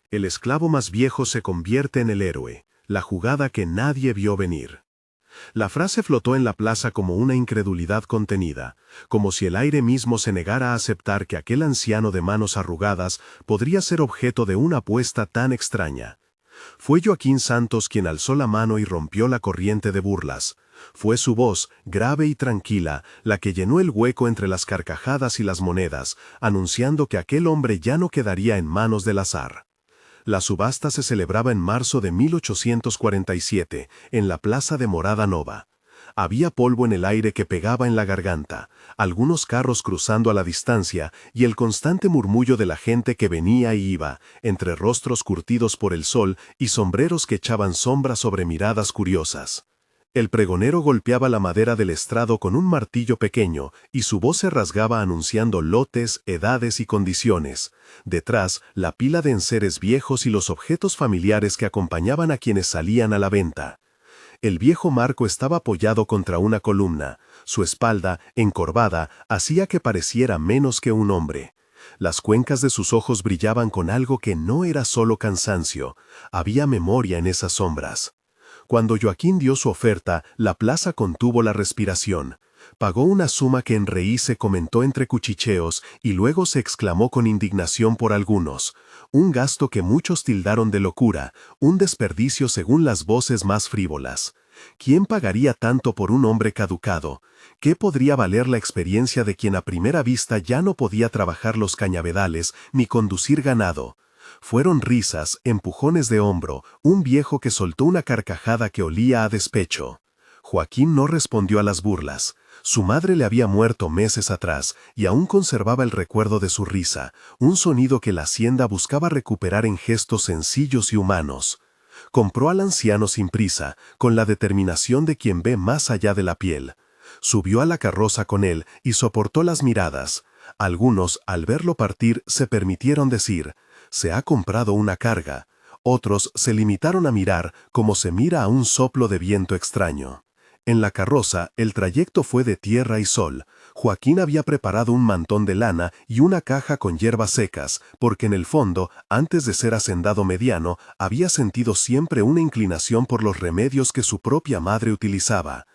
El esclavo más viejo se convierte en el héroe, la jugada que nadie vio venir. La frase flotó en la plaza como una incredulidad contenida, como si el aire mismo se negara a aceptar que aquel anciano de manos arrugadas podría ser objeto de una apuesta tan extraña. Fue Joaquín Santos quien alzó la mano y rompió la corriente de burlas. Fue su voz, grave y tranquila, la que llenó el hueco entre las carcajadas y las monedas, anunciando que aquel hombre ya no quedaría en manos del azar. La subasta se celebraba en marzo de 1847, en la plaza de Morada Nova. Había polvo en el aire que pegaba en la garganta, algunos carros cruzando a la distancia y el constante murmullo de la gente que venía y iba, entre rostros curtidos por el sol y sombreros que echaban sombra sobre miradas curiosas. El pregonero golpeaba la madera del estrado con un martillo pequeño y su voz se rasgaba anunciando lotes, edades y condiciones. Detrás, la pila de enseres viejos y los objetos familiares que acompañaban a quienes salían a la venta. El viejo Marco estaba apoyado contra una columna. Su espalda, encorvada, hacía que pareciera menos que un hombre. Las cuencas de sus ojos brillaban con algo que no era solo cansancio. Había memoria en esas sombras. Cuando Joaquín dio su oferta, la plaza contuvo la respiración. Pagó una suma que en reí se comentó entre cuchicheos y luego se exclamó con indignación por algunos. Un gasto que muchos tildaron de locura, un desperdicio según las voces más frívolas. ¿Quién pagaría tanto por un hombre caducado? ¿Qué podría valer la experiencia de quien a primera vista ya no podía trabajar los cañavedales ni conducir ganado? Fueron risas, empujones de hombro, un viejo que soltó una carcajada que olía a despecho. Joaquín no respondió a las burlas. Su madre le había muerto meses atrás y aún conservaba el recuerdo de su risa, un sonido que la hacienda buscaba recuperar en gestos sencillos y humanos. Compró al anciano sin prisa, con la determinación de quien ve más allá de la piel. Subió a la carroza con él y soportó las miradas. Algunos, al verlo partir, se permitieron decir: «Se ha comprado una carga». Otros se limitaron a mirar como se mira a un soplo de viento extraño. En la carroza, el trayecto fue de tierra y sol. Joaquín había preparado un mantón de lana y una caja con hierbas secas, porque en el fondo, antes de ser hacendado mediano, había sentido siempre una inclinación por los remedios que su propia madre utilizaba.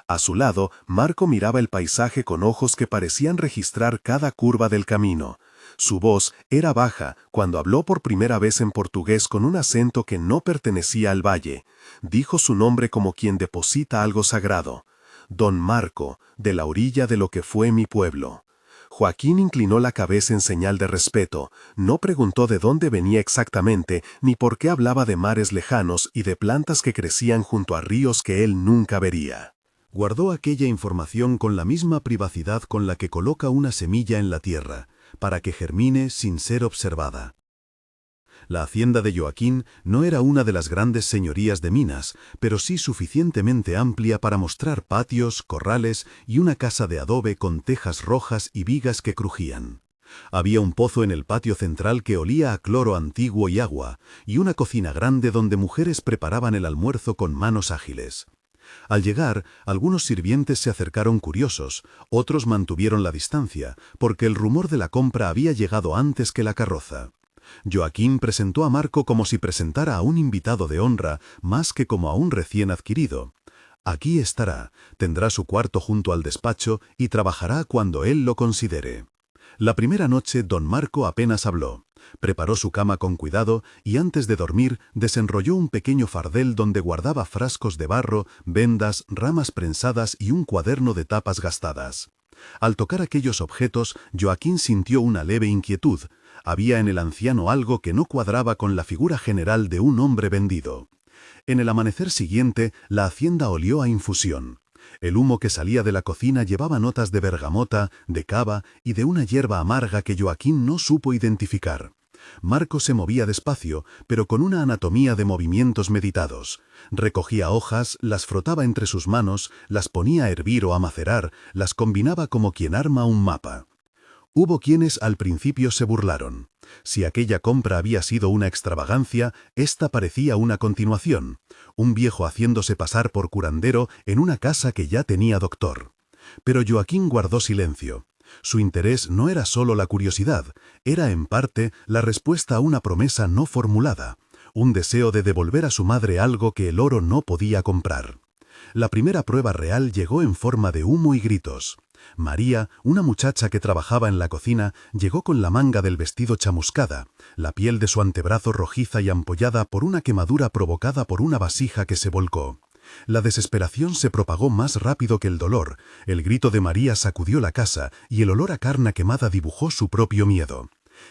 A su lado, Marco miraba el paisaje con ojos que parecían registrar cada curva del camino. Su voz era baja cuando habló por primera vez en portugués con un acento que no pertenecía al valle. Dijo su nombre como quien deposita algo sagrado. Don Marco, de la orilla de lo que fue mi pueblo. Joaquín inclinó la cabeza en señal de respeto. No preguntó de dónde venía exactamente, ni por qué hablaba de mares lejanos y de plantas que crecían junto a ríos que él nunca vería. Guardó aquella información con la misma privacidad con la que coloca una semilla en la tierra, para que germine sin ser observada. La hacienda de Joaquín no era una de las grandes señorías de Minas, pero sí suficientemente amplia para mostrar patios, corrales y una casa de adobe con tejas rojas y vigas que crujían. Había un pozo en el patio central que olía a cloro antiguo y agua, y una cocina grande donde mujeres preparaban el almuerzo con manos ágiles. Al llegar, algunos sirvientes se acercaron curiosos, otros mantuvieron la distancia, porque el rumor de la compra había llegado antes que la carroza. Joaquín presentó a Marco como si presentara a un invitado de honra, más que como a un recién adquirido. Aquí estará, tendrá su cuarto junto al despacho y trabajará cuando él lo considere. La primera noche don Marco apenas habló. Preparó su cama con cuidado y antes de dormir desenrolló un pequeño fardel donde guardaba frascos de barro, vendas, ramas prensadas y un cuaderno de tapas gastadas. Al tocar aquellos objetos, Joaquín sintió una leve inquietud. Había en el anciano algo que no cuadraba con la figura general de un hombre vendido. En el amanecer siguiente, la hacienda olió a infusión. El humo que salía de la cocina llevaba notas de bergamota, de cava y de una hierba amarga que Joaquín no supo identificar. Marco se movía despacio, pero con una anatomía de movimientos meditados. Recogía hojas, las frotaba entre sus manos, las ponía a hervir o a macerar, las combinaba como quien arma un mapa. Hubo quienes al principio se burlaron. Si aquella compra había sido una extravagancia, esta parecía una continuación. Un viejo haciéndose pasar por curandero en una casa que ya tenía doctor. Pero Joaquín guardó silencio. Su interés no era solo la curiosidad, era en parte la respuesta a una promesa no formulada, un deseo de devolver a su madre algo que el oro no podía comprar. La primera prueba real llegó en forma de humo y gritos. María, una muchacha que trabajaba en la cocina, llegó con la manga del vestido chamuscada, la piel de su antebrazo rojiza y ampollada por una quemadura provocada por una vasija que se volcó. La desesperación se propagó más rápido que el dolor, el grito de María sacudió la casa y el olor a carne quemada dibujó su propio miedo.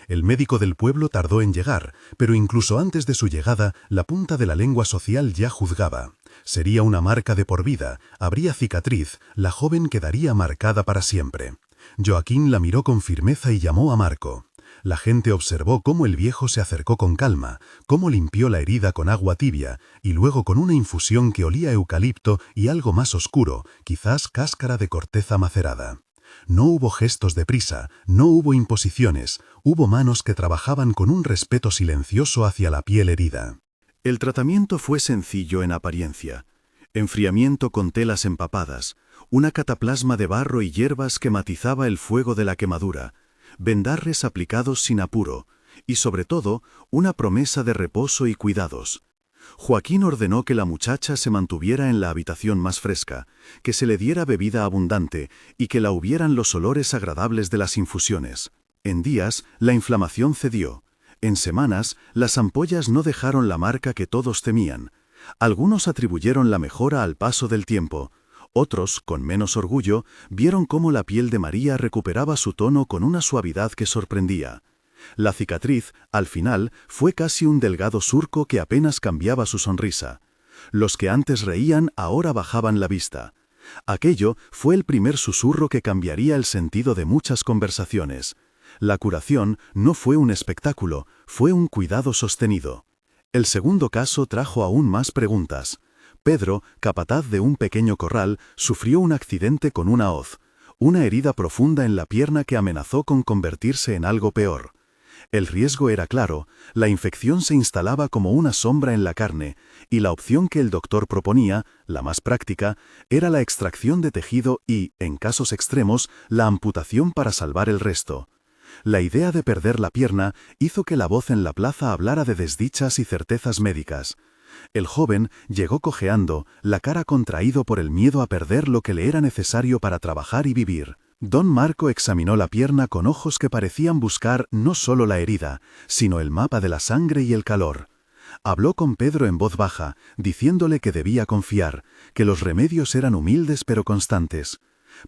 El médico del pueblo tardó en llegar, pero incluso antes de su llegada, la punta de la lengua social ya juzgaba. Sería una marca de por vida, habría cicatriz, la joven quedaría marcada para siempre. Joaquín la miró con firmeza y llamó a Marco. La gente observó cómo el viejo se acercó con calma, cómo limpió la herida con agua tibia, y luego con una infusión que olía a eucalipto y algo más oscuro, quizás cáscara de corteza macerada. No hubo gestos de prisa, no hubo imposiciones, hubo manos que trabajaban con un respeto silencioso hacia la piel herida. El tratamiento fue sencillo en apariencia. Enfriamiento con telas empapadas, una cataplasma de barro y hierbas que matizaba el fuego de la quemadura, vendarres aplicados sin apuro, y sobre todo, una promesa de reposo y cuidados. Joaquín ordenó que la muchacha se mantuviera en la habitación más fresca, que se le diera bebida abundante y que la hubieran los olores agradables de las infusiones. En días, la inflamación cedió. En semanas, las ampollas no dejaron la marca que todos temían. Algunos atribuyeron la mejora al paso del tiempo. Otros, con menos orgullo, vieron cómo la piel de María recuperaba su tono con una suavidad que sorprendía. La cicatriz, al final, fue casi un delgado surco que apenas cambiaba su sonrisa. Los que antes reían ahora bajaban la vista. Aquello fue el primer susurro que cambiaría el sentido de muchas conversaciones. La curación no fue un espectáculo, fue un cuidado sostenido. El segundo caso trajo aún más preguntas. Pedro, capataz de un pequeño corral, sufrió un accidente con una hoz, una herida profunda en la pierna que amenazó con convertirse en algo peor. El riesgo era claro, la infección se instalaba como una sombra en la carne, y la opción que el doctor proponía, la más práctica, era la extracción de tejido y, en casos extremos, la amputación para salvar el resto. La idea de perder la pierna hizo que la voz en la plaza hablara de desdichas y certezas médicas. El joven llegó cojeando, la cara contraído por el miedo a perder lo que le era necesario para trabajar y vivir. Don Marco examinó la pierna con ojos que parecían buscar no solo la herida, sino el mapa de la sangre y el calor. Habló con Pedro en voz baja, diciéndole que debía confiar, que los remedios eran humildes pero constantes.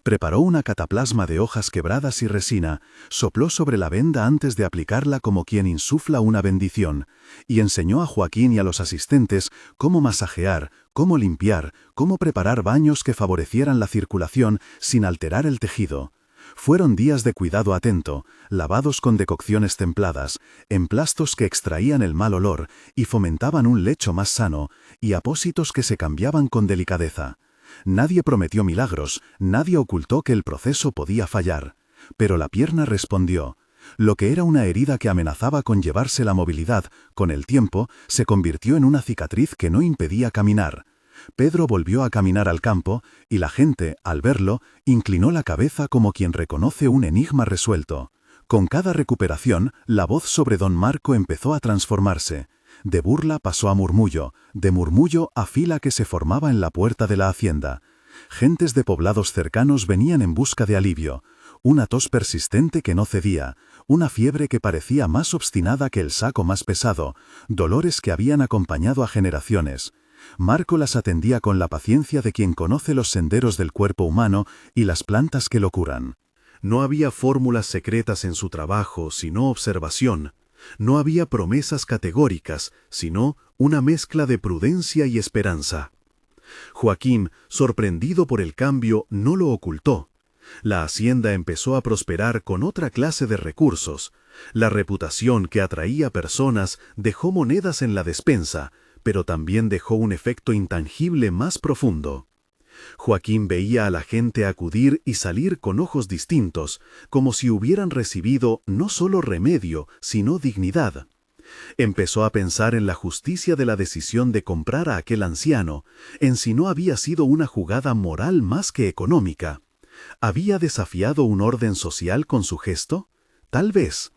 Preparó una cataplasma de hojas quebradas y resina, sopló sobre la venda antes de aplicarla como quien insufla una bendición, y enseñó a Joaquín y a los asistentes cómo masajear, cómo limpiar, cómo preparar baños que favorecieran la circulación sin alterar el tejido. Fueron días de cuidado atento, lavados con decocciones templadas, emplastos que extraían el mal olor y fomentaban un lecho más sano, y apósitos que se cambiaban con delicadeza. Nadie prometió milagros, nadie ocultó que el proceso podía fallar. Pero la pierna respondió. Lo que era una herida que amenazaba con llevarse la movilidad, con el tiempo, se convirtió en una cicatriz que no impedía caminar. Pedro volvió a caminar al campo, y la gente, al verlo, inclinó la cabeza como quien reconoce un enigma resuelto. Con cada recuperación, la voz sobre don Marco empezó a transformarse. De burla pasó a murmullo, de murmullo a fila que se formaba en la puerta de la hacienda. Gentes de poblados cercanos venían en busca de alivio. Una tos persistente que no cedía, una fiebre que parecía más obstinada que el saco más pesado, dolores que habían acompañado a generaciones. Marco las atendía con la paciencia de quien conoce los senderos del cuerpo humano y las plantas que lo curan. No había fórmulas secretas en su trabajo, sino observación. No había promesas categóricas, sino una mezcla de prudencia y esperanza. Joaquín, sorprendido por el cambio, no lo ocultó. La hacienda empezó a prosperar con otra clase de recursos. La reputación que atraía personas dejó monedas en la despensa, pero también dejó un efecto intangible más profundo. Joaquín veía a la gente acudir y salir con ojos distintos, como si hubieran recibido no solo remedio, sino dignidad. Empezó a pensar en la justicia de la decisión de comprar a aquel anciano, en si no había sido una jugada moral más que económica. ¿Había desafiado un orden social con su gesto? Tal vez.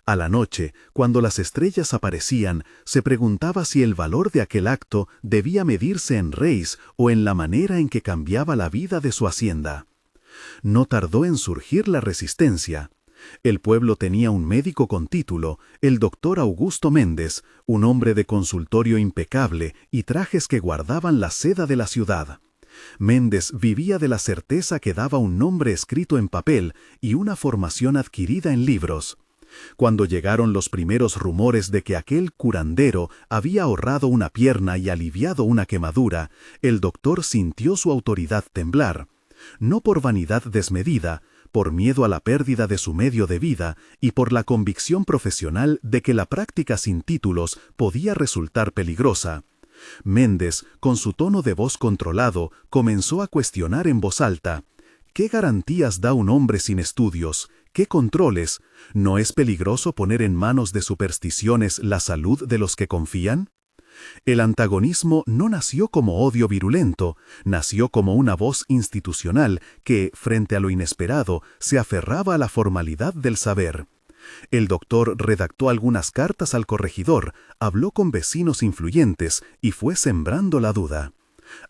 A la noche, cuando las estrellas aparecían, se preguntaba si el valor de aquel acto debía medirse en reis o en la manera en que cambiaba la vida de su hacienda. No tardó en surgir la resistencia. El pueblo tenía un médico con título, el doctor Augusto Méndez, un hombre de consultorio impecable y trajes que guardaban la seda de la ciudad. Méndez vivía de la certeza que daba un nombre escrito en papel y una formación adquirida en libros. Cuando llegaron los primeros rumores de que aquel curandero había ahorrado una pierna y aliviado una quemadura, el doctor sintió su autoridad temblar. No por vanidad desmedida, por miedo a la pérdida de su medio de vida y por la convicción profesional de que la práctica sin títulos podía resultar peligrosa. Méndez, con su tono de voz controlado, comenzó a cuestionar en voz alta: ¿qué garantías da un hombre sin estudios? ¿Qué controles? ¿No es peligroso poner en manos de supersticiones la salud de los que confían? El antagonismo no nació como odio virulento, nació como una voz institucional que, frente a lo inesperado, se aferraba a la formalidad del saber. El doctor redactó algunas cartas al corregidor, habló con vecinos influyentes y fue sembrando la duda.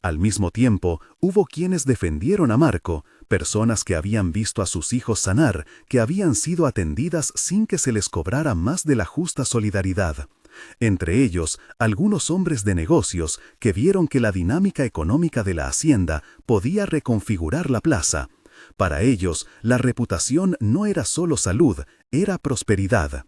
Al mismo tiempo, hubo quienes defendieron a Marco, personas que habían visto a sus hijos sanar, que habían sido atendidas sin que se les cobrara más de la justa solidaridad. Entre ellos, algunos hombres de negocios que vieron que la dinámica económica de la hacienda podía reconfigurar la plaza. Para ellos, la reputación no era solo salud, era prosperidad.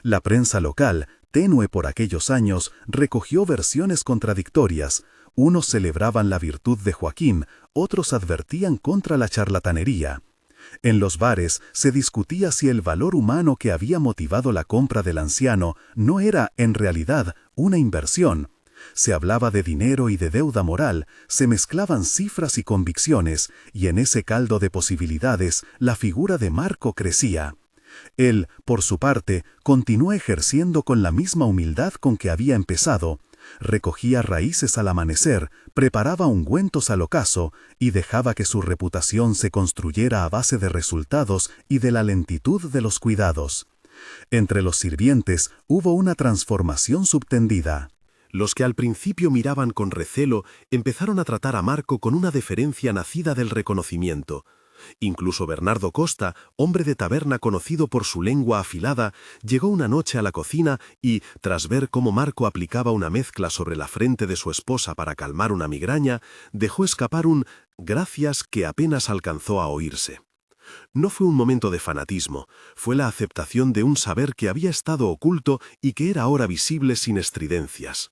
La prensa local, tenue por aquellos años, recogió versiones contradictorias. Unos celebraban la virtud de Joaquín, otros advertían contra la charlatanería. En los bares se discutía si el valor humano que había motivado la compra del anciano no era, en realidad, una inversión. Se hablaba de dinero y de deuda moral, se mezclaban cifras y convicciones, y en ese caldo de posibilidades la figura de Marco crecía. Él, por su parte, continuó ejerciendo con la misma humildad con que había empezado. Recogía raíces al amanecer, preparaba ungüentos al ocaso y dejaba que su reputación se construyera a base de resultados y de la lentitud de los cuidados. Entre los sirvientes hubo una transformación subtendida. Los que al principio miraban con recelo empezaron a tratar a Marco con una deferencia nacida del reconocimiento. Incluso Bernardo Costa, hombre de taberna conocido por su lengua afilada, llegó una noche a la cocina y, tras ver cómo Marco aplicaba una mezcla sobre la frente de su esposa para calmar una migraña, dejó escapar un «gracias» que apenas alcanzó a oírse. No fue un momento de fanatismo, fue la aceptación de un saber que había estado oculto y que era ahora visible sin estridencias.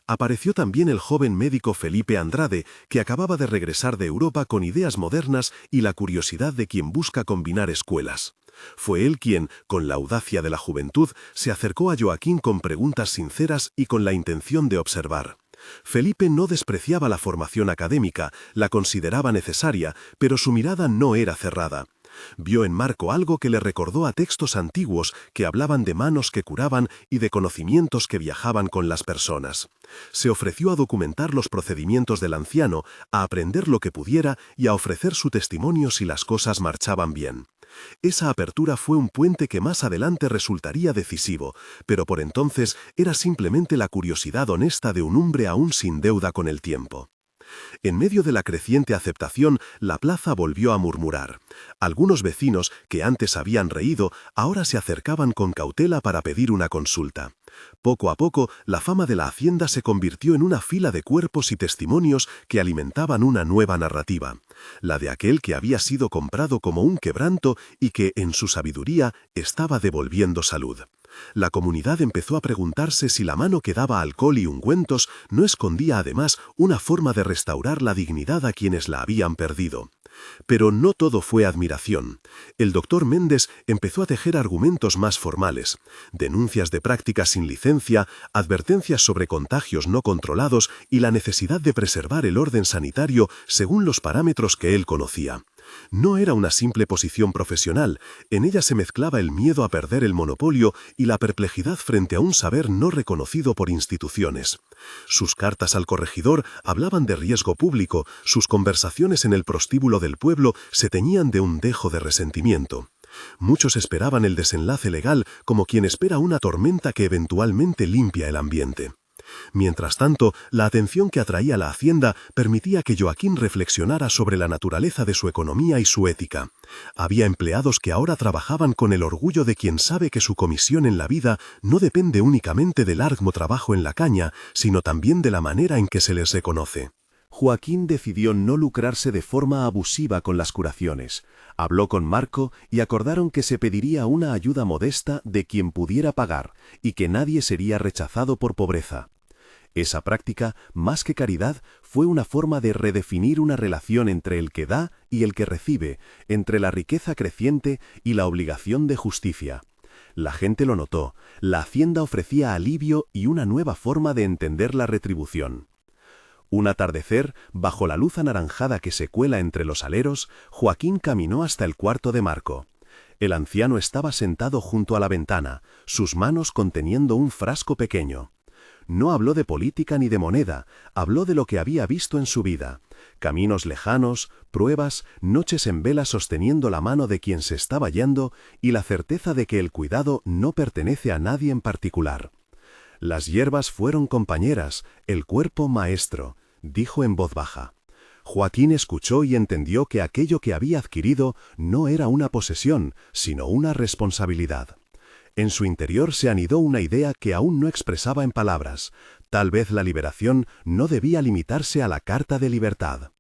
Apareció también el joven médico Felipe Andrade, que acababa de regresar de Europa con ideas modernas y la curiosidad de quien busca combinar escuelas. Fue él quien, con la audacia de la juventud, se acercó a Joaquín con preguntas sinceras y con la intención de observar. Felipe no despreciaba la formación académica, la consideraba necesaria, pero su mirada no era cerrada. Vio en Marco algo que le recordó a textos antiguos que hablaban de manos que curaban y de conocimientos que viajaban con las personas. Se ofreció a documentar los procedimientos del anciano, a aprender lo que pudiera y a ofrecer su testimonio si las cosas marchaban bien. Esa apertura fue un puente que más adelante resultaría decisivo, pero por entonces era simplemente la curiosidad honesta de un hombre aún sin deuda con el tiempo. En medio de la creciente aceptación, la plaza volvió a murmurar. Algunos vecinos, que antes habían reído, ahora se acercaban con cautela para pedir una consulta. Poco a poco, la fama de la hacienda se convirtió en una fila de cuerpos y testimonios que alimentaban una nueva narrativa, la de aquel que había sido comprado como un quebranto y que, en su sabiduría, estaba devolviendo salud. La comunidad empezó a preguntarse si la mano que daba alcohol y ungüentos no escondía además una forma de restaurar la dignidad a quienes la habían perdido. Pero no todo fue admiración. El doctor Méndez empezó a tejer argumentos más formales, denuncias de prácticas sin licencia, advertencias sobre contagios no controlados y la necesidad de preservar el orden sanitario según los parámetros que él conocía. No era una simple posición profesional, en ella se mezclaba el miedo a perder el monopolio y la perplejidad frente a un saber no reconocido por instituciones. Sus cartas al corregidor hablaban de riesgo público, sus conversaciones en el prostíbulo del pueblo se teñían de un dejo de resentimiento. Muchos esperaban el desenlace legal como quien espera una tormenta que eventualmente limpia el ambiente. Mientras tanto, la atención que atraía la Hacienda permitía que Joaquín reflexionara sobre la naturaleza de su economía y su ética. Había empleados que ahora trabajaban con el orgullo de quien sabe que su comisión en la vida no depende únicamente del arduo trabajo en la caña, sino también de la manera en que se les reconoce. Joaquín decidió no lucrarse de forma abusiva con las curaciones. Habló con Marco y acordaron que se pediría una ayuda modesta de quien pudiera pagar y que nadie sería rechazado por pobreza. Esa práctica, más que caridad, fue una forma de redefinir una relación entre el que da y el que recibe, entre la riqueza creciente y la obligación de justicia. La gente lo notó, la Hacienda ofrecía alivio y una nueva forma de entender la retribución. Un atardecer, bajo la luz anaranjada que se cuela entre los aleros, Joaquín caminó hasta el cuarto de Marco. El anciano estaba sentado junto a la ventana, sus manos conteniendo un frasco pequeño. No habló de política ni de moneda, habló de lo que había visto en su vida. Caminos lejanos, pruebas, noches en vela sosteniendo la mano de quien se estaba yendo y la certeza de que el cuidado no pertenece a nadie en particular. Las hierbas fueron compañeras, el cuerpo maestro, dijo en voz baja. Joaquín escuchó y entendió que aquello que había adquirido no era una posesión, sino una responsabilidad. En su interior se anidó una idea que aún no expresaba en palabras. Tal vez la liberación no debía limitarse a la Carta de Libertad.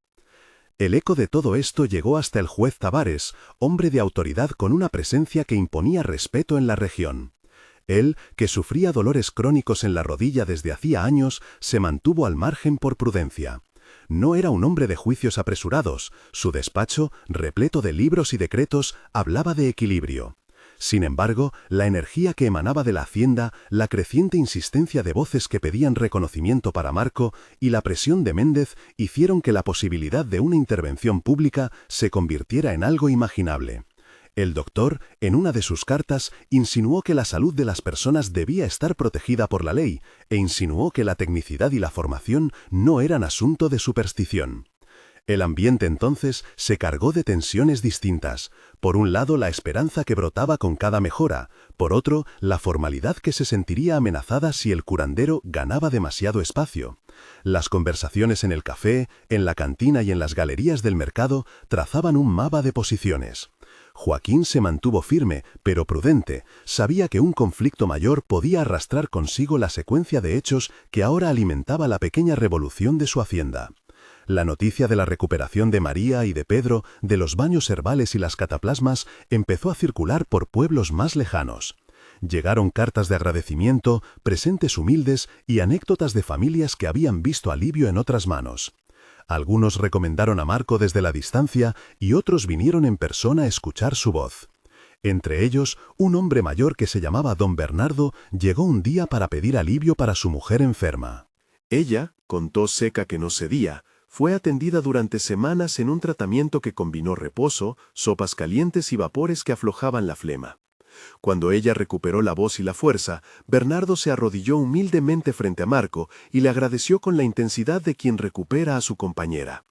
El eco de todo esto llegó hasta el juez Tavares, hombre de autoridad con una presencia que imponía respeto en la región. Él, que sufría dolores crónicos en la rodilla desde hacía años, se mantuvo al margen por prudencia. No era un hombre de juicios apresurados, su despacho, repleto de libros y decretos, hablaba de equilibrio. Sin embargo, la energía que emanaba de la Hacienda, la creciente insistencia de voces que pedían reconocimiento para Marco y la presión de Méndez hicieron que la posibilidad de una intervención pública se convirtiera en algo imaginable. El doctor, en una de sus cartas, insinuó que la salud de las personas debía estar protegida por la ley e insinuó que la tecnicidad y la formación no eran asunto de superstición. El ambiente entonces se cargó de tensiones distintas. Por un lado, la esperanza que brotaba con cada mejora. Por otro, la formalidad que se sentiría amenazada si el curandero ganaba demasiado espacio. Las conversaciones en el café, en la cantina y en las galerías del mercado trazaban un mapa de posiciones. Joaquín se mantuvo firme, pero prudente. Sabía que un conflicto mayor podía arrastrar consigo la secuencia de hechos que ahora alimentaba la pequeña revolución de su hacienda. La noticia de la recuperación de María y de Pedro, de los baños herbales y las cataplasmas, empezó a circular por pueblos más lejanos. Llegaron cartas de agradecimiento, presentes humildes y anécdotas de familias que habían visto alivio en otras manos. Algunos recomendaron a Marco desde la distancia y otros vinieron en persona a escuchar su voz. Entre ellos, un hombre mayor que se llamaba don Bernardo llegó un día para pedir alivio para su mujer enferma. Ella, con tos seca que no cedía, fue atendida durante semanas en un tratamiento que combinó reposo, sopas calientes y vapores que aflojaban la flema. Cuando ella recuperó la voz y la fuerza, Bernardo se arrodilló humildemente frente a Marco y le agradeció con la intensidad de quien recupera a su compañera.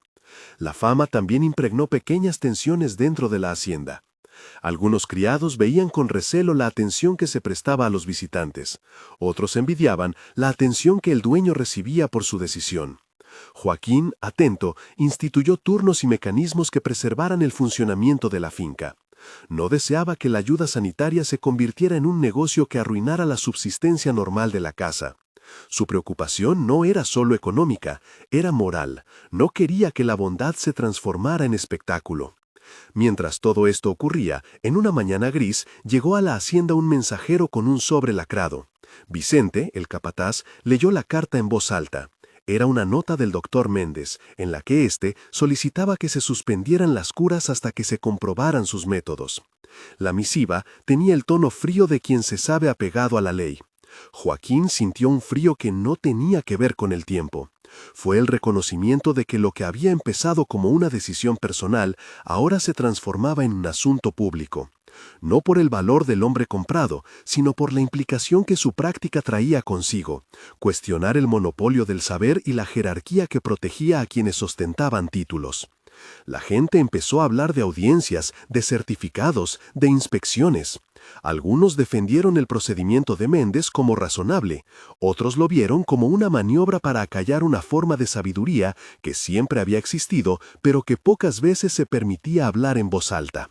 La fama también impregnó pequeñas tensiones dentro de la hacienda. Algunos criados veían con recelo la atención que se prestaba a los visitantes. Otros envidiaban la atención que el dueño recibía por su decisión. Joaquín, atento, instituyó turnos y mecanismos que preservaran el funcionamiento de la finca. No deseaba que la ayuda sanitaria se convirtiera en un negocio que arruinara la subsistencia normal de la casa. Su preocupación no era solo económica, era moral. No quería que la bondad se transformara en espectáculo. Mientras todo esto ocurría, en una mañana gris, llegó a la hacienda un mensajero con un sobre lacrado. Vicente, el capataz, leyó la carta en voz alta. Era una nota del doctor Méndez, en la que éste solicitaba que se suspendieran las curas hasta que se comprobaran sus métodos. La misiva tenía el tono frío de quien se sabe apegado a la ley. Joaquín sintió un frío que no tenía que ver con el tiempo. Fue el reconocimiento de que lo que había empezado como una decisión personal ahora se transformaba en un asunto público. No por el valor del hombre comprado, sino por la implicación que su práctica traía consigo: cuestionar el monopolio del saber y la jerarquía que protegía a quienes ostentaban títulos. La gente empezó a hablar de audiencias, de certificados, de inspecciones. Algunos defendieron el procedimiento de Méndez como razonable, otros lo vieron como una maniobra para acallar una forma de sabiduría que siempre había existido, pero que pocas veces se permitía hablar en voz alta.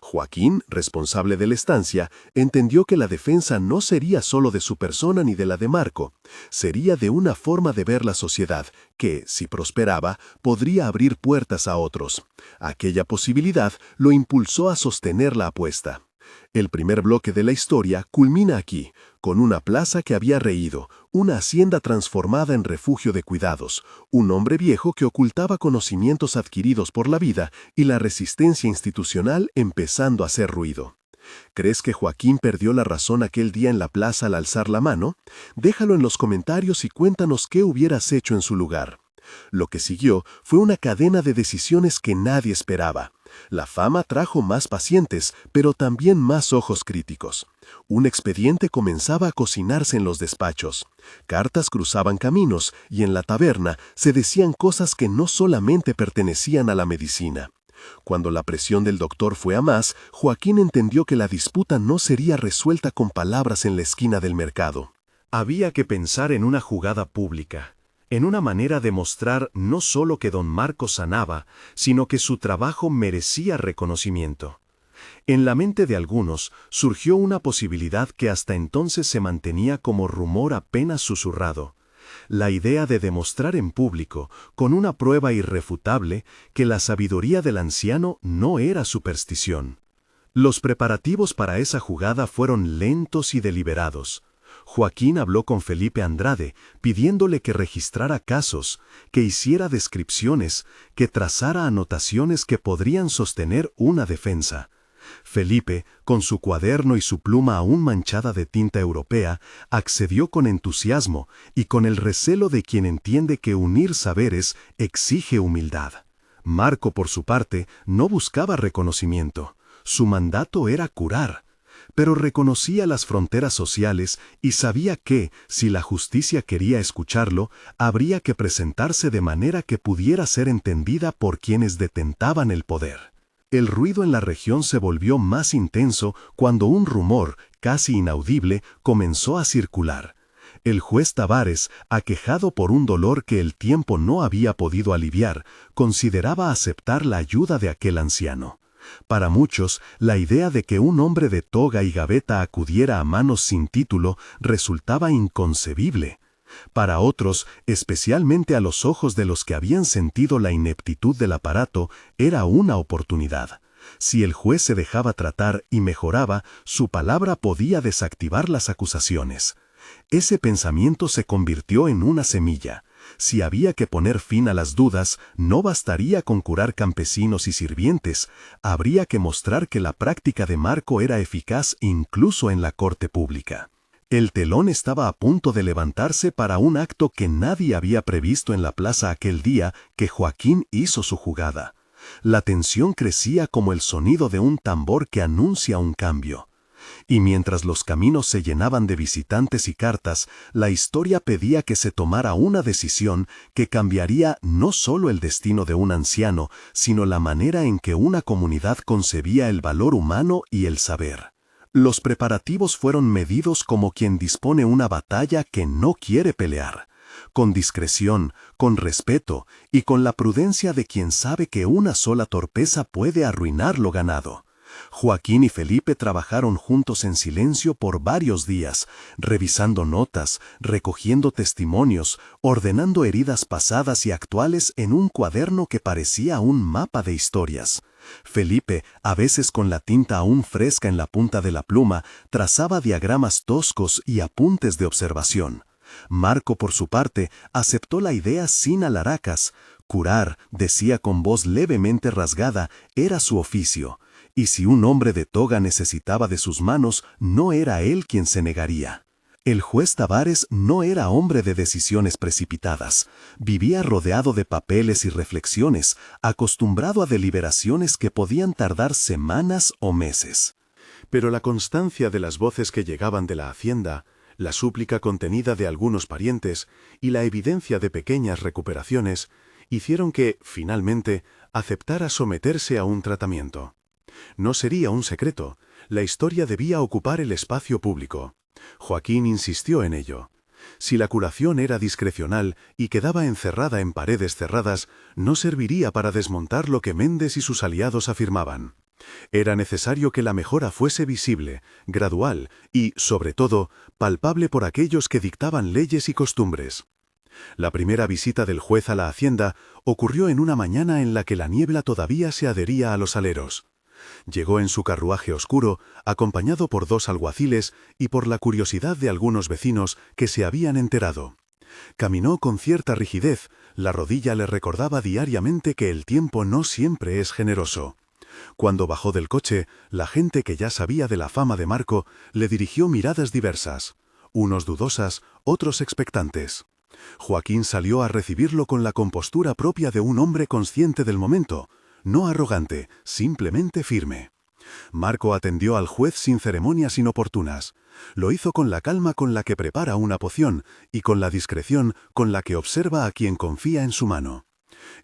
Joaquín, responsable de la estancia, entendió que la defensa no sería solo de su persona ni de la de Marco, sería de una forma de ver la sociedad que, si prosperaba, podría abrir puertas a otros. Aquella posibilidad lo impulsó a sostener la apuesta. El primer bloque de la historia culmina aquí, con una plaza que había reído, una hacienda transformada en refugio de cuidados, un hombre viejo que ocultaba conocimientos adquiridos por la vida y la resistencia institucional empezando a hacer ruido. ¿Crees que Joaquín perdió la razón aquel día en la plaza al alzar la mano? Déjalo en los comentarios y cuéntanos qué hubieras hecho en su lugar. Lo que siguió fue una cadena de decisiones que nadie esperaba. La fama trajo más pacientes, pero también más ojos críticos. Un expediente comenzaba a cocinarse en los despachos. Cartas cruzaban caminos y en la taberna se decían cosas que no solamente pertenecían a la medicina. Cuando la presión del doctor fue a más, Joaquín entendió que la disputa no sería resuelta con palabras en la esquina del mercado. Había que pensar en una jugada pública, en una manera de mostrar no solo que don Marco sanaba, sino que su trabajo merecía reconocimiento. En la mente de algunos surgió una posibilidad que hasta entonces se mantenía como rumor apenas susurrado: la idea de demostrar en público, con una prueba irrefutable, que la sabiduría del anciano no era superstición. Los preparativos para esa jugada fueron lentos y deliberados. Joaquín habló con Felipe Andrade, pidiéndole que registrara casos, que hiciera descripciones, que trazara anotaciones que podrían sostener una defensa. Felipe, con su cuaderno y su pluma aún manchada de tinta europea, accedió con entusiasmo y con el recelo de quien entiende que unir saberes exige humildad. Marco, por su parte, no buscaba reconocimiento. Su mandato era curar. Pero reconocía las fronteras sociales y sabía que, si la justicia quería escucharlo, habría que presentarse de manera que pudiera ser entendida por quienes detentaban el poder. El ruido en la región se volvió más intenso cuando un rumor, casi inaudible, comenzó a circular. El juez Tavares, aquejado por un dolor que el tiempo no había podido aliviar, consideraba aceptar la ayuda de aquel anciano. Para muchos, la idea de que un hombre de toga y gaveta acudiera a manos sin título resultaba inconcebible. Para otros, especialmente a los ojos de los que habían sentido la ineptitud del aparato, era una oportunidad. Si el juez se dejaba tratar y mejoraba, su palabra podía desactivar las acusaciones. Ese pensamiento se convirtió en una semilla. Si había que poner fin a las dudas, no bastaría con curar campesinos y sirvientes, habría que mostrar que la práctica de Marco era eficaz incluso en la corte pública. El telón estaba a punto de levantarse para un acto que nadie había previsto en la plaza aquel día que Joaquín hizo su jugada. La tensión crecía como el sonido de un tambor que anuncia un cambio. Y mientras los caminos se llenaban de visitantes y cartas, la historia pedía que se tomara una decisión que cambiaría no solo el destino de un anciano, sino la manera en que una comunidad concebía el valor humano y el saber. Los preparativos fueron medidos como quien dispone una batalla que no quiere pelear, con discreción, con respeto y con la prudencia de quien sabe que una sola torpeza puede arruinar lo ganado. Joaquín y Felipe trabajaron juntos en silencio por varios días, revisando notas, recogiendo testimonios, ordenando heridas pasadas y actuales en un cuaderno que parecía un mapa de historias. Felipe, a veces con la tinta aún fresca en la punta de la pluma, trazaba diagramas toscos y apuntes de observación. Marco, por su parte, aceptó la idea sin alaracas. Curar, decía con voz levemente rasgada, era su oficio. Y si un hombre de toga necesitaba de sus manos, no era él quien se negaría. El juez Tavares no era hombre de decisiones precipitadas. Vivía rodeado de papeles y reflexiones, acostumbrado a deliberaciones que podían tardar semanas o meses. Pero la constancia de las voces que llegaban de la hacienda, la súplica contenida de algunos parientes y la evidencia de pequeñas recuperaciones hicieron que, finalmente, aceptara someterse a un tratamiento. No sería un secreto, la historia debía ocupar el espacio público. Joaquín insistió en ello. Si la curación era discrecional y quedaba encerrada en paredes cerradas, no serviría para desmontar lo que Méndez y sus aliados afirmaban. Era necesario que la mejora fuese visible, gradual y, sobre todo, palpable por aquellos que dictaban leyes y costumbres. La primera visita del juez a la hacienda ocurrió en una mañana en la que la niebla todavía se adhería a los aleros. Llegó en su carruaje oscuro, acompañado por 2 alguaciles y por la curiosidad de algunos vecinos que se habían enterado. Caminó con cierta rigidez, la rodilla le recordaba diariamente que el tiempo no siempre es generoso. Cuando bajó del coche, la gente que ya sabía de la fama de Marco le dirigió miradas diversas, unos dudosas, otros expectantes. Joaquín salió a recibirlo con la compostura propia de un hombre consciente del momento, no arrogante, simplemente firme. Marco atendió al juez sin ceremonias inoportunas. Lo hizo con la calma con la que prepara una poción y con la discreción con la que observa a quien confía en su mano.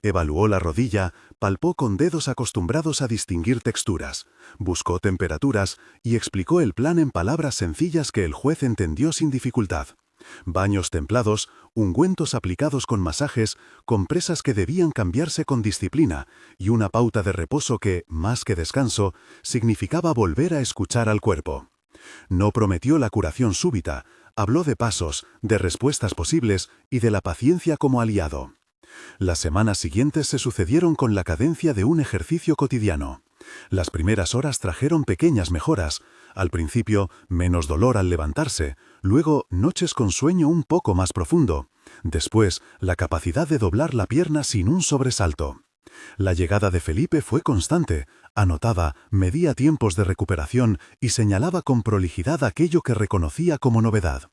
Evaluó la rodilla, palpó con dedos acostumbrados a distinguir texturas, buscó temperaturas y explicó el plan en palabras sencillas que el juez entendió sin dificultad. Baños templados, ungüentos aplicados con masajes, compresas que debían cambiarse con disciplina y una pauta de reposo que, más que descanso, significaba volver a escuchar al cuerpo. No prometió la curación súbita, habló de pasos, de respuestas posibles y de la paciencia como aliado. Las semanas siguientes se sucedieron con la cadencia de un ejercicio cotidiano. Las primeras horas trajeron pequeñas mejoras, al principio menos dolor al levantarse, luego noches con sueño un poco más profundo, después la capacidad de doblar la pierna sin un sobresalto. La llegada de Felipe fue constante, anotaba, medía tiempos de recuperación y señalaba con prolijidad aquello que reconocía como novedad.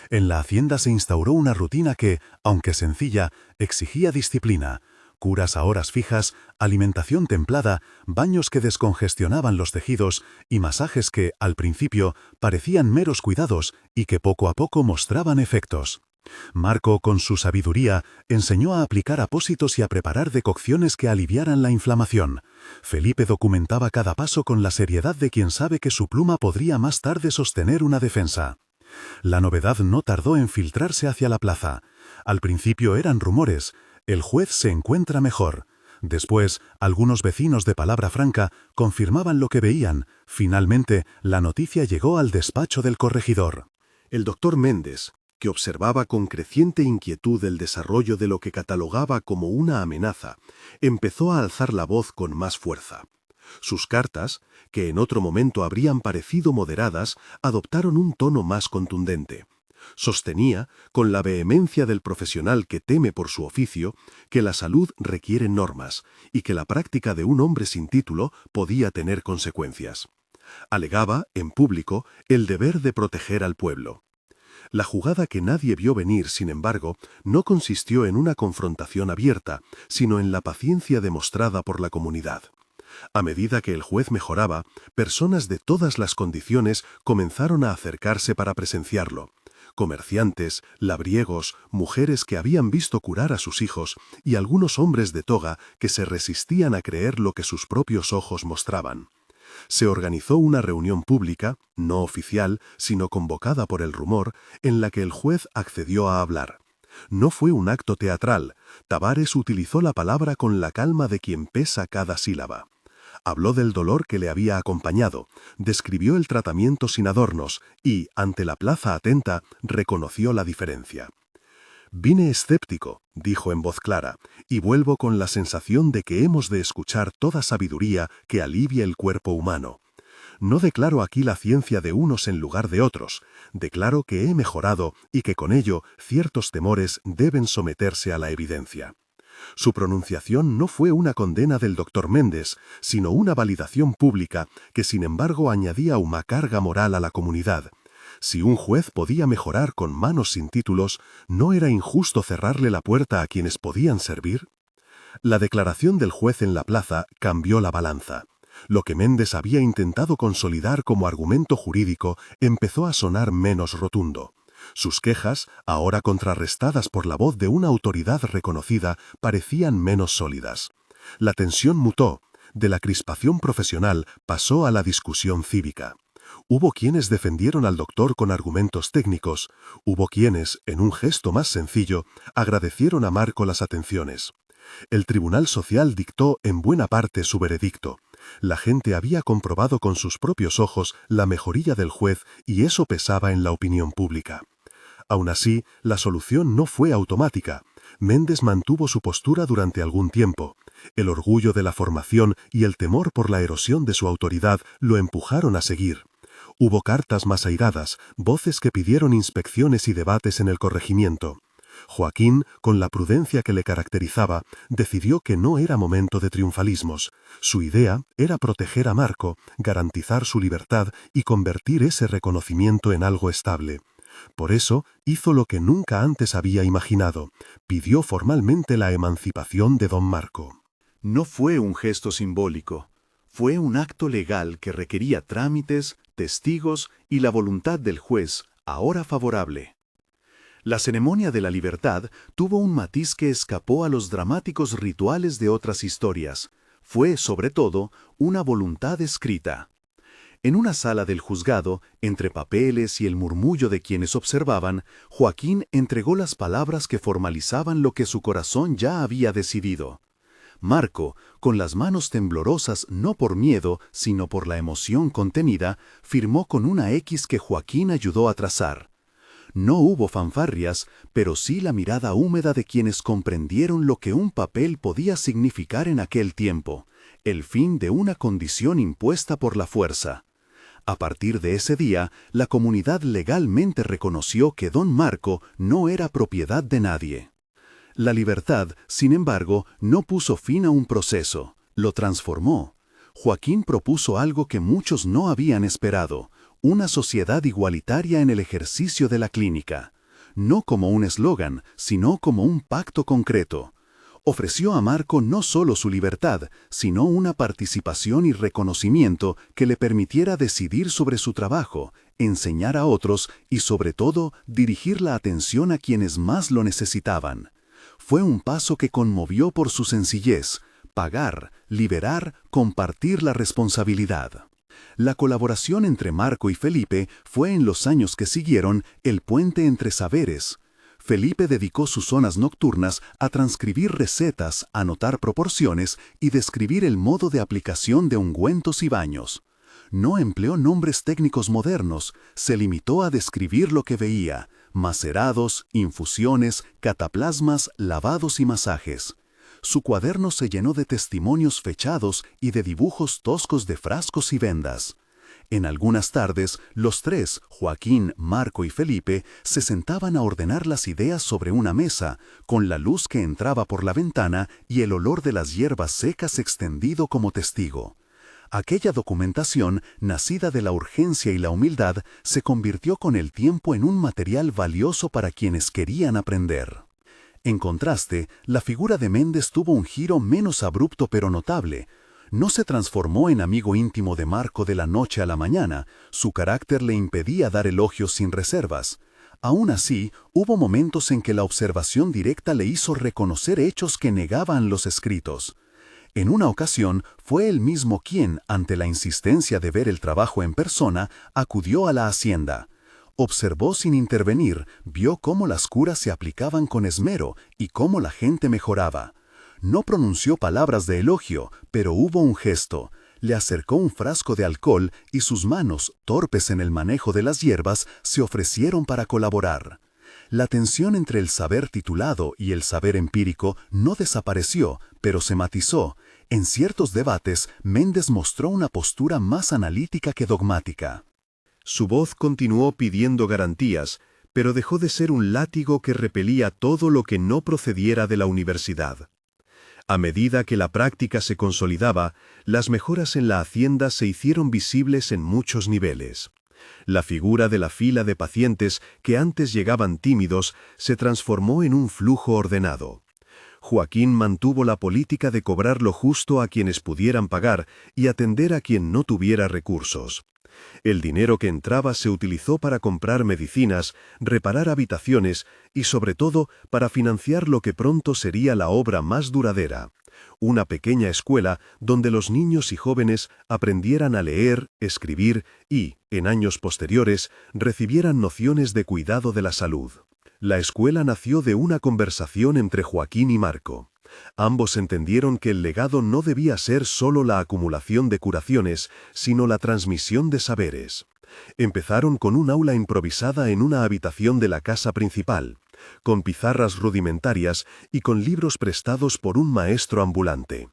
En la hacienda se instauró una rutina que, aunque sencilla, exigía disciplina. Curas a horas fijas, alimentación templada, baños que descongestionaban los tejidos y masajes que, al principio, parecían meros cuidados y que poco a poco mostraban efectos. Marco, con su sabiduría, enseñó a aplicar apósitos y a preparar decocciones que aliviaran la inflamación. Felipe documentaba cada paso con la seriedad de quien sabe que su pluma podría más tarde sostener una defensa. La novedad no tardó en filtrarse hacia la plaza. Al principio eran rumores. El juez se encuentra mejor. Después, algunos vecinos de palabra franca confirmaban lo que veían. Finalmente, la noticia llegó al despacho del corregidor. El doctor Méndez, que observaba con creciente inquietud el desarrollo de lo que catalogaba como una amenaza, empezó a alzar la voz con más fuerza. Sus cartas, que en otro momento habrían parecido moderadas, adoptaron un tono más contundente. Sostenía, con la vehemencia del profesional que teme por su oficio, que la salud requiere normas y que la práctica de un hombre sin título podía tener consecuencias. Alegaba, en público, el deber de proteger al pueblo. La jugada que nadie vio venir, sin embargo, no consistió en una confrontación abierta, sino en la paciencia demostrada por la comunidad. A medida que el juez mejoraba, personas de todas las condiciones comenzaron a acercarse para presenciarlo. Comerciantes, labriegos, mujeres que habían visto curar a sus hijos y algunos hombres de toga que se resistían a creer lo que sus propios ojos mostraban. Se organizó una reunión pública, no oficial, sino convocada por el rumor, en la que el juez accedió a hablar. No fue un acto teatral. Tavares utilizó la palabra con la calma de quien pesa cada sílaba. Habló del dolor que le había acompañado, describió el tratamiento sin adornos y, ante la plaza atenta, reconoció la diferencia. «Vine escéptico», dijo en voz clara, «y vuelvo con la sensación de que hemos de escuchar toda sabiduría que alivie el cuerpo humano. No declaro aquí la ciencia de unos en lugar de otros, declaro que he mejorado y que con ello ciertos temores deben someterse a la evidencia». Su pronunciación no fue una condena del doctor Méndez, sino una validación pública que sin embargo añadía una carga moral a la comunidad. Si un juez podía mejorar con manos sin títulos, ¿no era injusto cerrarle la puerta a quienes podían servir? La declaración del juez en la plaza cambió la balanza. Lo que Méndez había intentado consolidar como argumento jurídico empezó a sonar menos rotundo. Sus quejas, ahora contrarrestadas por la voz de una autoridad reconocida, parecían menos sólidas. La tensión mutó. De la crispación profesional pasó a la discusión cívica. Hubo quienes defendieron al doctor con argumentos técnicos. Hubo quienes, en un gesto más sencillo, agradecieron a Marco las atenciones. El Tribunal Social dictó en buena parte su veredicto. La gente había comprobado con sus propios ojos la mejoría del juez y eso pesaba en la opinión pública. Aún así, la solución no fue automática. Méndez mantuvo su postura durante algún tiempo. El orgullo de la formación y el temor por la erosión de su autoridad lo empujaron a seguir. Hubo cartas más airadas, voces que pidieron inspecciones y debates en el corregimiento. Joaquín, con la prudencia que le caracterizaba, decidió que no era momento de triunfalismos. Su idea era proteger a Marco, garantizar su libertad y convertir ese reconocimiento en algo estable. Por eso hizo lo que nunca antes había imaginado. Pidió formalmente la emancipación de don Marco. No fue un gesto simbólico. Fue un acto legal que requería trámites, testigos y la voluntad del juez, ahora favorable. La ceremonia de la libertad tuvo un matiz que escapó a los dramáticos rituales de otras historias. Fue, sobre todo, una voluntad escrita. En una sala del juzgado, entre papeles y el murmullo de quienes observaban, Joaquín entregó las palabras que formalizaban lo que su corazón ya había decidido. Marco, con las manos temblorosas no por miedo, sino por la emoción contenida, firmó con una X que Joaquín ayudó a trazar. No hubo fanfarrias, pero sí la mirada húmeda de quienes comprendieron lo que un papel podía significar en aquel tiempo, el fin de una condición impuesta por la fuerza. A partir de ese día, la comunidad legalmente reconoció que don Marco no era propiedad de nadie. La libertad, sin embargo, no puso fin a un proceso, lo transformó. Joaquín propuso algo que muchos no habían esperado, una sociedad igualitaria en el ejercicio de la clínica. No como un eslogan, sino como un pacto concreto. Ofreció a Marco no solo su libertad, sino una participación y reconocimiento que le permitiera decidir sobre su trabajo, enseñar a otros y, sobre todo, dirigir la atención a quienes más lo necesitaban. Fue un paso que conmovió por su sencillez: pagar, liberar, compartir la responsabilidad. La colaboración entre Marco y Felipe fue en los años que siguieron el puente entre saberes. Felipe dedicó sus zonas nocturnas a transcribir recetas, anotar proporciones y describir el modo de aplicación de ungüentos y baños. No empleó nombres técnicos modernos, se limitó a describir lo que veía: macerados, infusiones, cataplasmas, lavados y masajes. Su cuaderno se llenó de testimonios fechados y de dibujos toscos de frascos y vendas. En algunas tardes, los tres, Joaquín, Marco y Felipe, se sentaban a ordenar las ideas sobre una mesa, con la luz que entraba por la ventana y el olor de las hierbas secas extendido como testigo. Aquella documentación, nacida de la urgencia y la humildad, se convirtió con el tiempo en un material valioso para quienes querían aprender. En contraste, la figura de Méndez tuvo un giro menos abrupto pero notable. No se transformó en amigo íntimo de Marco de la noche a la mañana, su carácter le impedía dar elogios sin reservas. Aún así, hubo momentos en que la observación directa le hizo reconocer hechos que negaban los escritos. En una ocasión, fue él mismo quien, ante la insistencia de ver el trabajo en persona, acudió a la hacienda. Observó sin intervenir, vio cómo las curas se aplicaban con esmero y cómo la gente mejoraba. No pronunció palabras de elogio, pero hubo un gesto. Le acercó un frasco de alcohol y sus manos, torpes en el manejo de las hierbas, se ofrecieron para colaborar. La tensión entre el saber titulado y el saber empírico no desapareció, pero se matizó. En ciertos debates, Méndez mostró una postura más analítica que dogmática. Su voz continuó pidiendo garantías, pero dejó de ser un látigo que repelía todo lo que no procediera de la universidad. A medida que la práctica se consolidaba, las mejoras en la hacienda se hicieron visibles en muchos niveles. La figura de la fila de pacientes que antes llegaban tímidos se transformó en un flujo ordenado. Joaquín mantuvo la política de cobrar lo justo a quienes pudieran pagar y atender a quien no tuviera recursos. El dinero que entraba se utilizó para comprar medicinas, reparar habitaciones y, sobre todo, para financiar lo que pronto sería la obra más duradera: una pequeña escuela donde los niños y jóvenes aprendieran a leer, escribir y, en años posteriores, recibieran nociones de cuidado de la salud. La escuela nació de una conversación entre Joaquín y Marco. Ambos entendieron que el legado no debía ser solo la acumulación de curaciones, sino la transmisión de saberes. Empezaron con un aula improvisada en una habitación de la casa principal, con pizarras rudimentarias y con libros prestados por un maestro ambulante.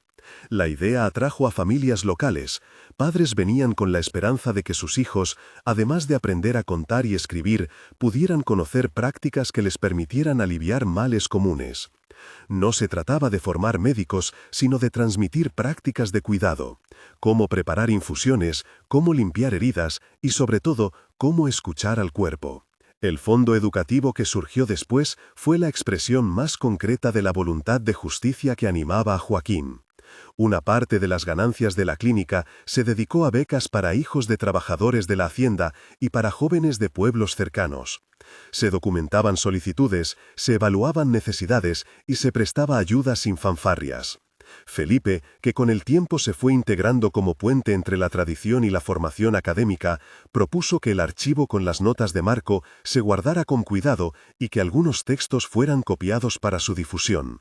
La idea atrajo a familias locales. Padres venían con la esperanza de que sus hijos, además de aprender a contar y escribir, pudieran conocer prácticas que les permitieran aliviar males comunes. No se trataba de formar médicos, sino de transmitir prácticas de cuidado: cómo preparar infusiones, cómo limpiar heridas y, sobre todo, cómo escuchar al cuerpo. El fondo educativo que surgió después fue la expresión más concreta de la voluntad de justicia que animaba a Joaquín. Una parte de las ganancias de la clínica se dedicó a becas para hijos de trabajadores de la hacienda y para jóvenes de pueblos cercanos. Se documentaban solicitudes, se evaluaban necesidades y se prestaba ayuda sin fanfarrias. Felipe, que con el tiempo se fue integrando como puente entre la tradición y la formación académica, propuso que el archivo con las notas de Marco se guardara con cuidado y que algunos textos fueran copiados para su difusión.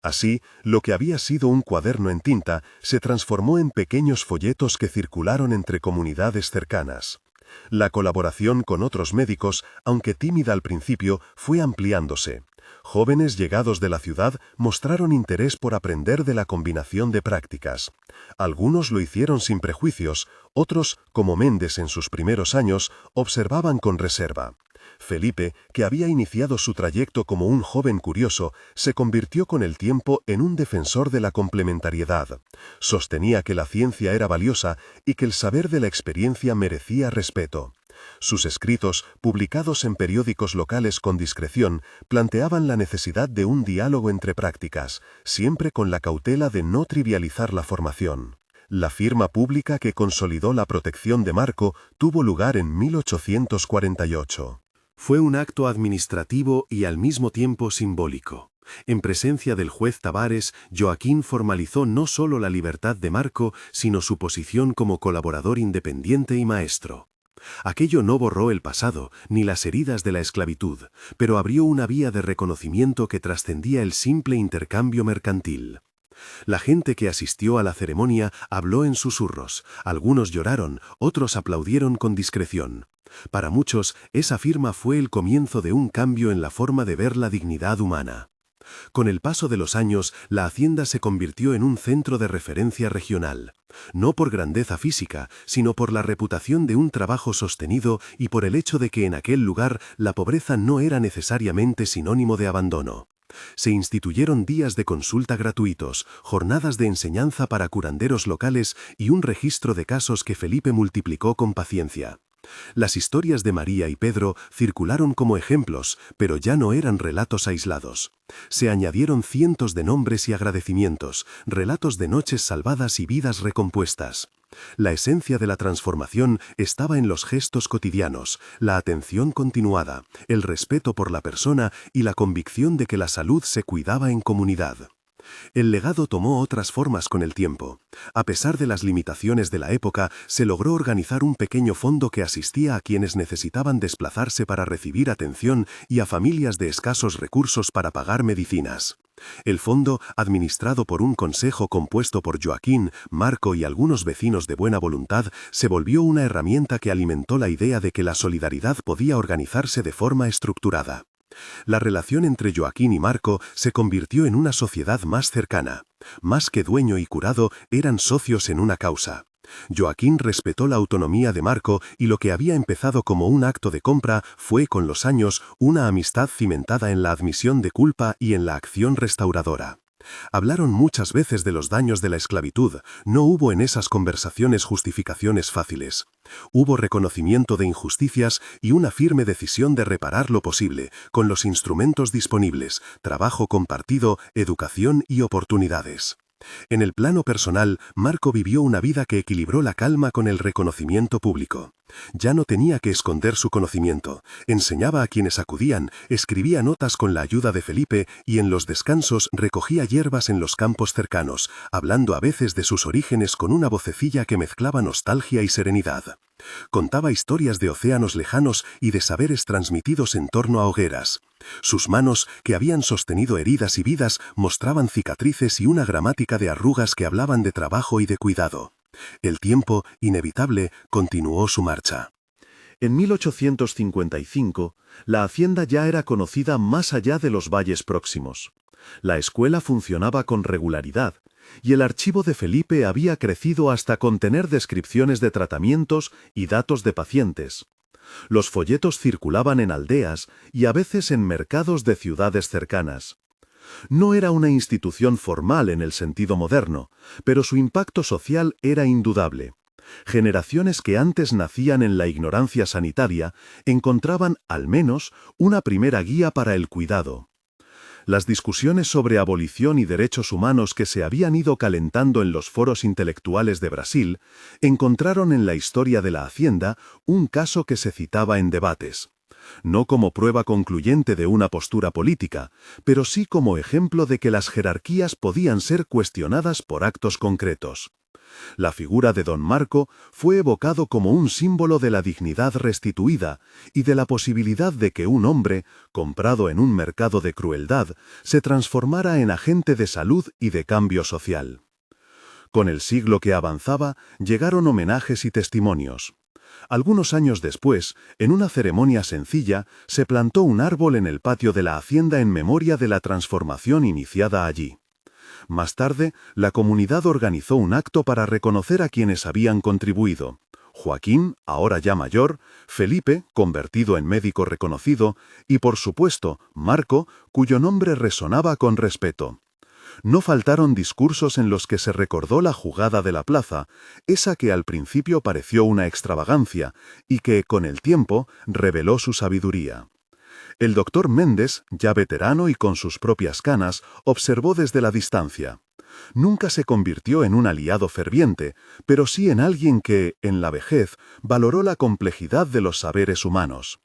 Así, lo que había sido un cuaderno en tinta se transformó en pequeños folletos que circularon entre comunidades cercanas. La colaboración con otros médicos, aunque tímida al principio, fue ampliándose. Jóvenes llegados de la ciudad mostraron interés por aprender de la combinación de prácticas. Algunos lo hicieron sin prejuicios, otros, como Méndez en sus primeros años, observaban con reserva. Felipe, que había iniciado su trayecto como un joven curioso, se convirtió con el tiempo en un defensor de la complementariedad. Sostenía que la ciencia era valiosa y que el saber de la experiencia merecía respeto. Sus escritos, publicados en periódicos locales con discreción, planteaban la necesidad de un diálogo entre prácticas, siempre con la cautela de no trivializar la formación. La firma pública que consolidó la protección de Marco tuvo lugar en 1848. Fue un acto administrativo y al mismo tiempo simbólico. En presencia del juez Tavares, Joaquín formalizó no solo la libertad de Marco, sino su posición como colaborador independiente y maestro. Aquello no borró el pasado, ni las heridas de la esclavitud, pero abrió una vía de reconocimiento que trascendía el simple intercambio mercantil. La gente que asistió a la ceremonia habló en susurros, algunos lloraron, otros aplaudieron con discreción. Para muchos, esa firma fue el comienzo de un cambio en la forma de ver la dignidad humana. Con el paso de los años, la hacienda se convirtió en un centro de referencia regional, no por grandeza física, sino por la reputación de un trabajo sostenido y por el hecho de que en aquel lugar la pobreza no era necesariamente sinónimo de abandono. Se instituyeron días de consulta gratuitos, jornadas de enseñanza para curanderos locales y un registro de casos que Felipe multiplicó con paciencia. Las historias de María y Pedro circularon como ejemplos, pero ya no eran relatos aislados. Se añadieron cientos de nombres y agradecimientos, relatos de noches salvadas y vidas recompuestas. La esencia de la transformación estaba en los gestos cotidianos, la atención continuada, el respeto por la persona y la convicción de que la salud se cuidaba en comunidad. El legado tomó otras formas con el tiempo. A pesar de las limitaciones de la época, se logró organizar un pequeño fondo que asistía a quienes necesitaban desplazarse para recibir atención y a familias de escasos recursos para pagar medicinas. El fondo, administrado por un consejo compuesto por Joaquín, Marco y algunos vecinos de buena voluntad, se volvió una herramienta que alimentó la idea de que la solidaridad podía organizarse de forma estructurada. La relación entre Joaquín y Marco se convirtió en una sociedad más cercana. Más que dueño y curado, eran socios en una causa. Joaquín respetó la autonomía de Marco y lo que había empezado como un acto de compra fue con los años una amistad cimentada en la admisión de culpa y en la acción restauradora. Hablaron muchas veces de los daños de la esclavitud. No hubo en esas conversaciones justificaciones fáciles. Hubo reconocimiento de injusticias y una firme decisión de reparar lo posible, con los instrumentos disponibles, trabajo compartido, educación y oportunidades. En el plano personal, Marco vivió una vida que equilibró la calma con el reconocimiento público. Ya no tenía que esconder su conocimiento, enseñaba a quienes acudían, escribía notas con la ayuda de Felipe y en los descansos recogía hierbas en los campos cercanos, hablando a veces de sus orígenes con una vocecilla que mezclaba nostalgia y serenidad. Contaba historias de océanos lejanos y de saberes transmitidos en torno a hogueras. Sus manos, que habían sostenido heridas y vidas, mostraban cicatrices y una gramática de arrugas que hablaban de trabajo y de cuidado. El tiempo, inevitable, continuó su marcha. En 1855, la hacienda ya era conocida más allá de los valles próximos. La escuela funcionaba con regularidad, y el archivo de Felipe había crecido hasta contener descripciones de tratamientos y datos de pacientes. Los folletos circulaban en aldeas y a veces en mercados de ciudades cercanas. No era una institución formal en el sentido moderno, pero su impacto social era indudable. Generaciones que antes nacían en la ignorancia sanitaria encontraban, al menos, una primera guía para el cuidado. Las discusiones sobre abolición y derechos humanos que se habían ido calentando en los foros intelectuales de Brasil encontraron en la historia de la hacienda un caso que se citaba en debates. No como prueba concluyente de una postura política, pero sí como ejemplo de que las jerarquías podían ser cuestionadas por actos concretos. La figura de don Marco fue evocado como un símbolo de la dignidad restituida y de la posibilidad de que un hombre, comprado en un mercado de crueldad, se transformara en agente de salud y de cambio social. Con el siglo que avanzaba, llegaron homenajes y testimonios. Algunos años después, en una ceremonia sencilla, se plantó un árbol en el patio de la hacienda en memoria de la transformación iniciada allí. Más tarde, la comunidad organizó un acto para reconocer a quienes habían contribuido. Joaquín, ahora ya mayor, Felipe, convertido en médico reconocido, y por supuesto, Marco, cuyo nombre resonaba con respeto. No faltaron discursos en los que se recordó la jugada de la plaza, esa que al principio pareció una extravagancia y que, con el tiempo, reveló su sabiduría. El doctor Méndez, ya veterano y con sus propias canas, observó desde la distancia. Nunca se convirtió en un aliado ferviente, pero sí en alguien que, en la vejez, valoró la complejidad de los saberes humanos.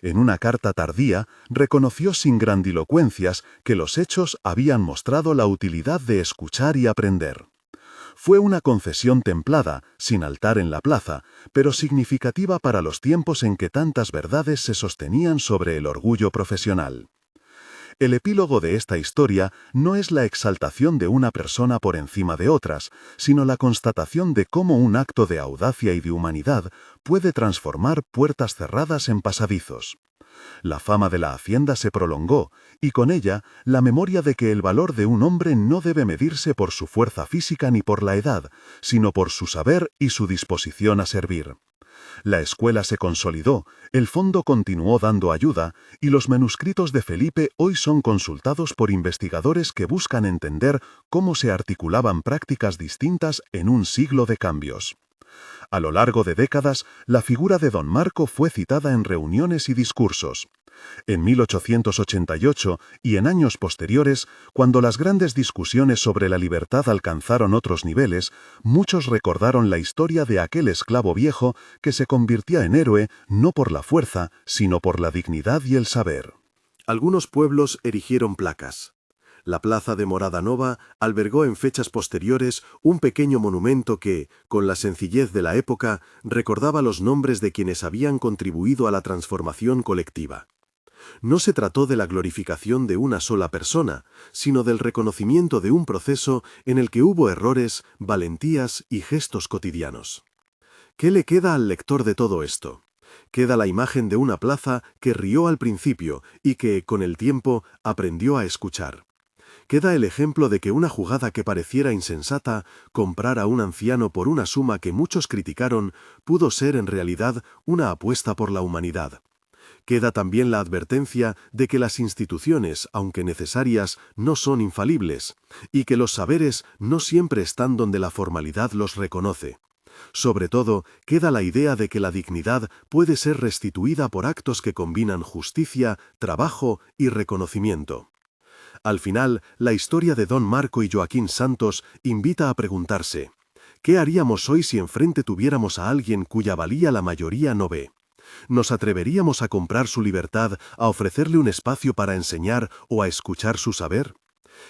En una carta tardía, reconoció sin grandilocuencias que los hechos habían mostrado la utilidad de escuchar y aprender. Fue una concesión templada, sin altar en la plaza, pero significativa para los tiempos en que tantas verdades se sostenían sobre el orgullo profesional. El epílogo de esta historia no es la exaltación de una persona por encima de otras, sino la constatación de cómo un acto de audacia y de humanidad puede transformar puertas cerradas en pasadizos. La fama de la hacienda se prolongó, y con ella la memoria de que el valor de un hombre no debe medirse por su fuerza física ni por la edad, sino por su saber y su disposición a servir. La escuela se consolidó, el fondo continuó dando ayuda, y los manuscritos de Felipe hoy son consultados por investigadores que buscan entender cómo se articulaban prácticas distintas en un siglo de cambios. A lo largo de décadas, la figura de don Marco fue citada en reuniones y discursos. En 1888 y en años posteriores, cuando las grandes discusiones sobre la libertad alcanzaron otros niveles, muchos recordaron la historia de aquel esclavo viejo que se convirtió en héroe no por la fuerza, sino por la dignidad y el saber. Algunos pueblos erigieron placas. La plaza de Morada Nova albergó en fechas posteriores un pequeño monumento que, con la sencillez de la época, recordaba los nombres de quienes habían contribuido a la transformación colectiva. No se trató de la glorificación de una sola persona, sino del reconocimiento de un proceso en el que hubo errores, valentías y gestos cotidianos. ¿Qué le queda al lector de todo esto? Queda la imagen de una plaza que rió al principio y que, con el tiempo, aprendió a escuchar. Queda el ejemplo de que una jugada que pareciera insensata, comprar a un anciano por una suma que muchos criticaron, pudo ser en realidad una apuesta por la humanidad. Queda también la advertencia de que las instituciones, aunque necesarias, no son infalibles, y que los saberes no siempre están donde la formalidad los reconoce. Sobre todo, queda la idea de que la dignidad puede ser restituida por actos que combinan justicia, trabajo y reconocimiento. Al final, la historia de Don Marco y Joaquín Santos invita a preguntarse: ¿qué haríamos hoy si enfrente tuviéramos a alguien cuya valía la mayoría no ve? ¿Nos atreveríamos a comprar su libertad, a ofrecerle un espacio para enseñar o a escuchar su saber?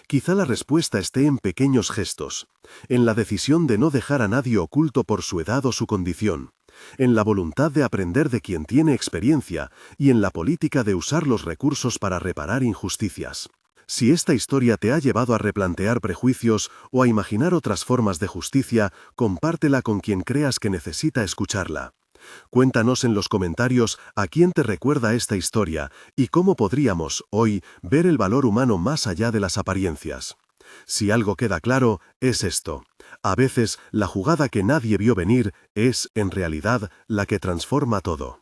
Quizá la respuesta esté en pequeños gestos, en la decisión de no dejar a nadie oculto por su edad o su condición, en la voluntad de aprender de quien tiene experiencia y en la política de usar los recursos para reparar injusticias. Si esta historia te ha llevado a replantear prejuicios o a imaginar otras formas de justicia, compártela con quien creas que necesita escucharla. Cuéntanos en los comentarios a quién te recuerda esta historia y cómo podríamos, hoy, ver el valor humano más allá de las apariencias. Si algo queda claro, es esto: a veces, la jugada que nadie vio venir es, en realidad, la que transforma todo.